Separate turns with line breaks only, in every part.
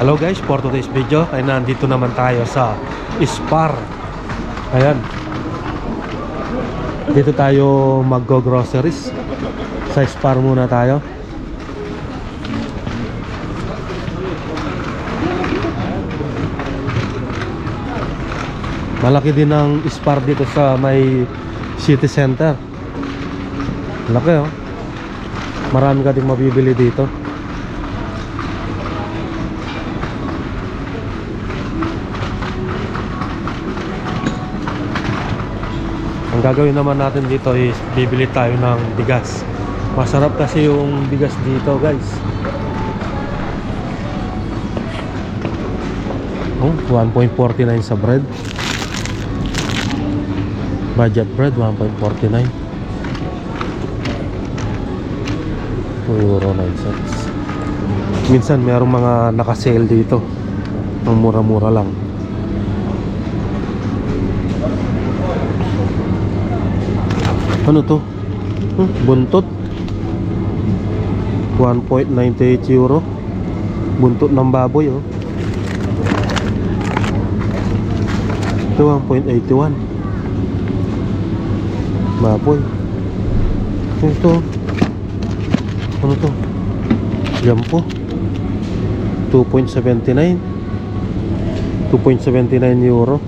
Hello guys, for today's video ay nandito naman tayo sa Spar. Ayan, dito tayo mag-groceries. Sa Spar muna tayo. Malaki din ang Spar dito sa may city center. Malaki oh. Marami ka ding mabibili dito. Ang gagawin naman natin dito is bibili tayo ng bigas. Masarap kasi yung bigas dito guys. Oh, 1.49 sa bread. Budget bread 1.49. €2.09. Minsan mayroong mga naka-sale dito. Ang mura-mura lang. Ano to? Buntot 1.98 euro. Buntot ng baboy oh. Ito 1.81 baboy. Ito ano to? Jampo 2.79 euro.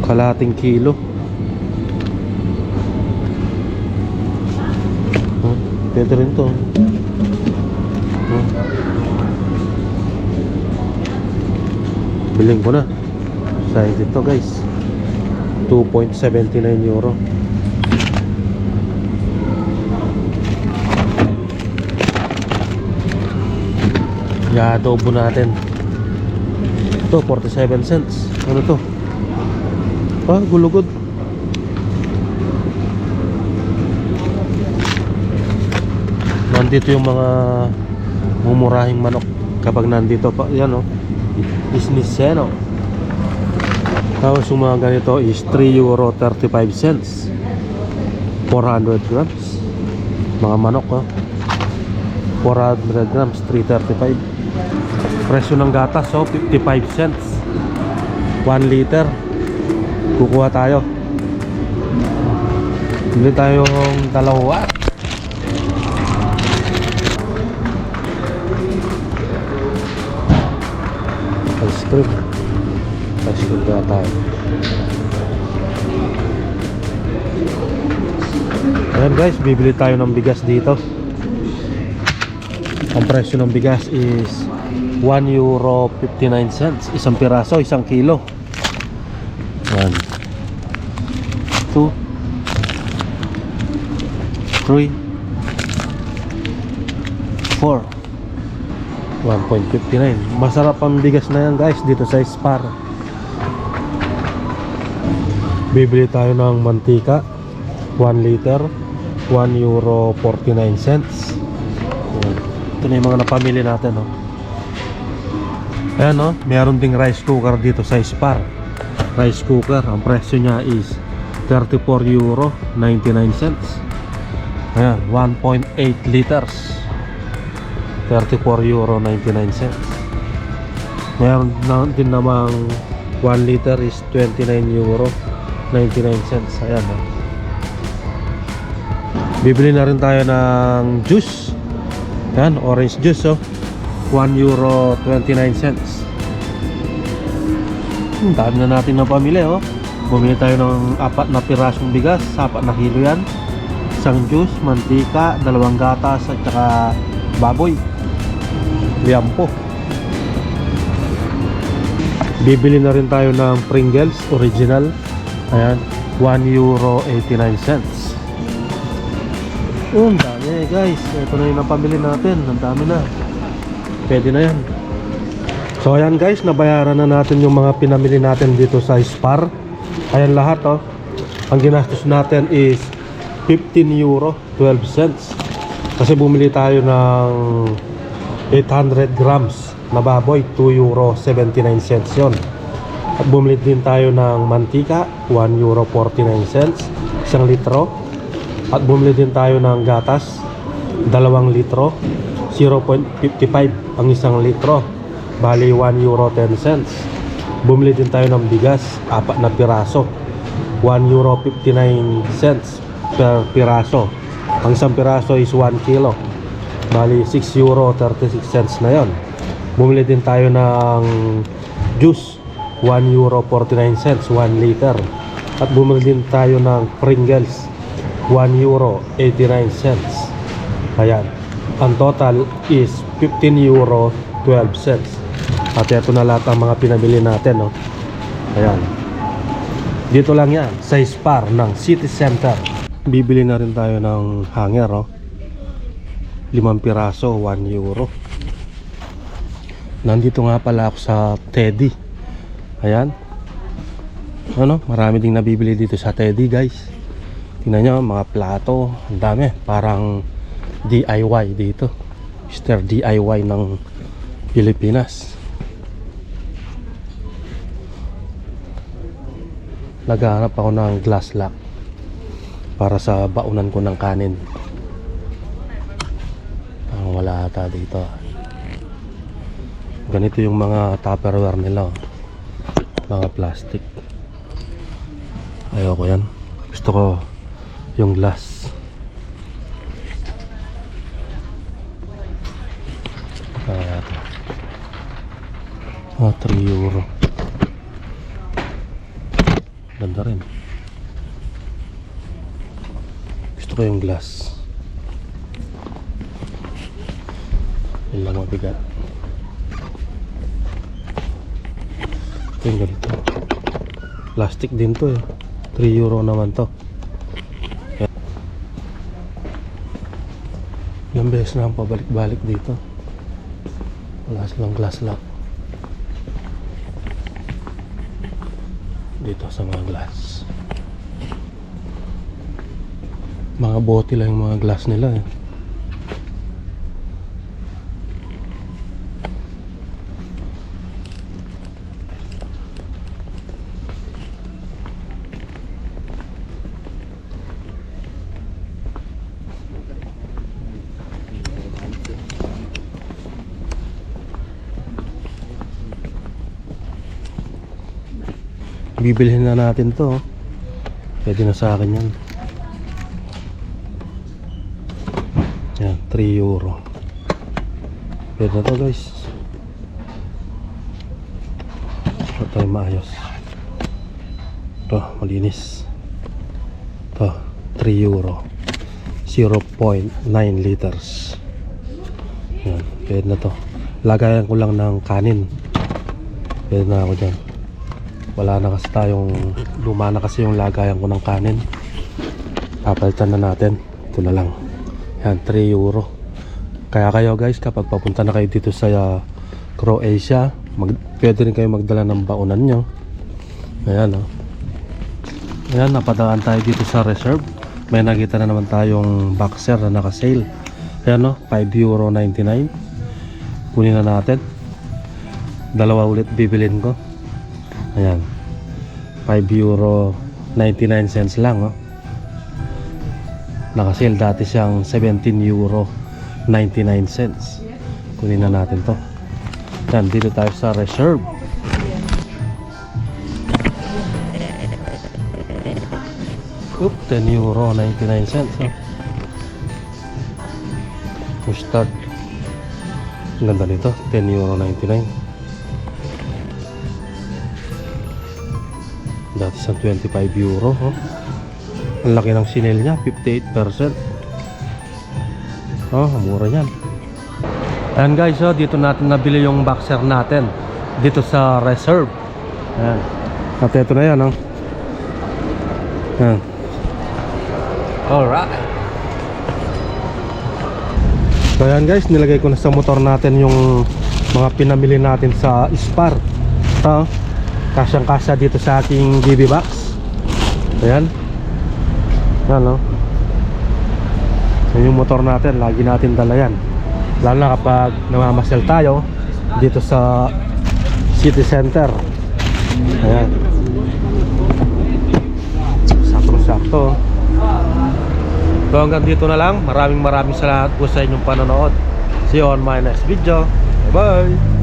Kalahating kilo. Pwede rin to. Biling ko na. Size ito guys 2.79 euro. I-adobo natin. Ito 47 cents. Ano to? Ah, gulugod. Nandito yung mga mumurahing manok kapag nandito pa. Yan o, Isniseno. Tapos yung mga ganito is €3.35. 400 grams. Mga manok o 400 grams 3.35. Presyo ng gatas o 55 cents 1 liter. Kukuha tayo. Bili tayong dalawa. Ice cream na tayo. Ayan guys, bibili tayo ng bigas dito. Ang presyo ng bigas is €1.59. Isang piraso, isang kilo. 1, 2, 3, 4. 1.59. Masarap ang bigas na yan guys dito sa Spar. Bibili tayo ng mantika 1 liter €1.49. Ito na yung mga napamili natin oh. Ayan oh, mayroon ding rice cooker dito sa Spar. Rice cooker, ang presyo niya is €34.99. Ayan, 1.8 liters €34.99. Mayroon din namang 1 liter is €29.99. Ayan oh. Bibili na rin tayo ng juice. Ayan, orange juice oh, €1.29. Dami na natin na pamili oh. Bumili tayo ng 4 na pirasong bigas, 4 na kilo yan. Isang juice, mantika, 2 gatas at saka baboy. Liampo. Bibili na rin tayo ng Pringles original. Ayan, €1.89. Ang dami guys. Ito na yung napamili natin. Ang dami na. Pwede na yan. So ayan guys, nabayaran na natin yung mga pinamili natin dito sa Spar. Ayan lahat oh. Ang ginastos natin is €15.12. Kasi bumili tayo ng 800 grams na baboy, €2.79 yun. At bumili din tayo ng mantika, €1.49, 1 litro. At bumili din tayo ng gatas, 2 litro. 0.55 ang isang litro. Bali 1 euro 10 cents. Bumili din tayo ng bigas, 4 na piraso. 1 euro 59 cents per piraso. Ang isang piraso is 1 kilo. Bali 6 euro 36 cents na yon. Bumili din tayo ng juice, 1 euro 49 cents 1 liter. At bumili din tayo ng Pringles, 1 euro 89 cents. Ayan, ang total is 15 euro 12 cents. At ito na lahat ang mga pinabili natin, no? Ayan, dito lang yan sa Spar ng City Center. Bibili na rin tayo ng hanger, oh. 5 piraso, 1 euro. Nandito nga pala ako sa Teddy. Ayan, ano, marami ding nabibili dito sa Teddy, guys. Tingnan nyo, mga plato, ang dami, parang DIY dito. Mr. DIY ng Pilipinas. Naghahanap ako ng glass lock para sa baunan ko ng kanin. Wala ata dito. Ganito yung mga tupperware nila, mga plastic. Ayoko yan. Gusto ko yung glass. Kaya ito 3 euro. Ganda rin. Gusto ko yung glass. Yun lang mabigat. Ito yung ganito. Plastic din to eh. 3 euro naman to. Ilang beses na ang pabalik-balik dito. Wala silang glass lock dito sa mga glass. Mga bote lang yung mga glass nila eh. Bibilhin na natin to. Pwede na sa akin yan. Yan, 3 euro. Pwede na to, guys. Ito tayo maayos. Ito, malinis. Ito, 3 euro. 0.9 liters. Yan, pwede na to. Lagayan ko lang ng kanin. Pwede na ako dyan. Wala na kasi tayong, luma na kasi yung lagayan ko ng kanin. Papalitan na natin. Ito na lang. Yan, 3 euro. Kaya kayo, guys, kapag papunta na kayo dito sa Croatia, pwede rin kayo magdala ng baunan nyo. Ayan, oh. Ayan, napadaan tayo dito sa Reserve. May nakita na naman tayong boxer na naka-sale. Ayan, oh, 5 euro 99. Kunin na natin. Dalawa ulit bibilin ko. Ayan, 5 euro 99 cents lang, oh. Naka-sale dati siyang 17 euro 99 cents. Kunin na natin to. Yan, dito tayo sa Reserve. Oop, 10 euro 99 cents, oh. Mustard. Ang ganda nito, 10 euro 99. Dati sa 25 euro, oh. Ang laki ng sinel niya, 58%. Oh, mura yan. Ayan, guys, oh, dito natin nabili yung boxer natin dito sa Reserve. Ayan. At ito na yan, oh. Ayan. Alright. So ayan, guys, nilagay ko na sa motor natin yung mga pinamili natin sa Spar. Ito, kasyang kasya dito sa aking DB box. Ayan. Ayan, no? Yan yung motor natin, lagi natin dala yan. Lalo na kapag namamasyal tayo dito sa City Center. Ayan. Sakto. So hanggang dito na lang. Maraming salamat po sa inyong panonood. See you on my next video. Bye bye.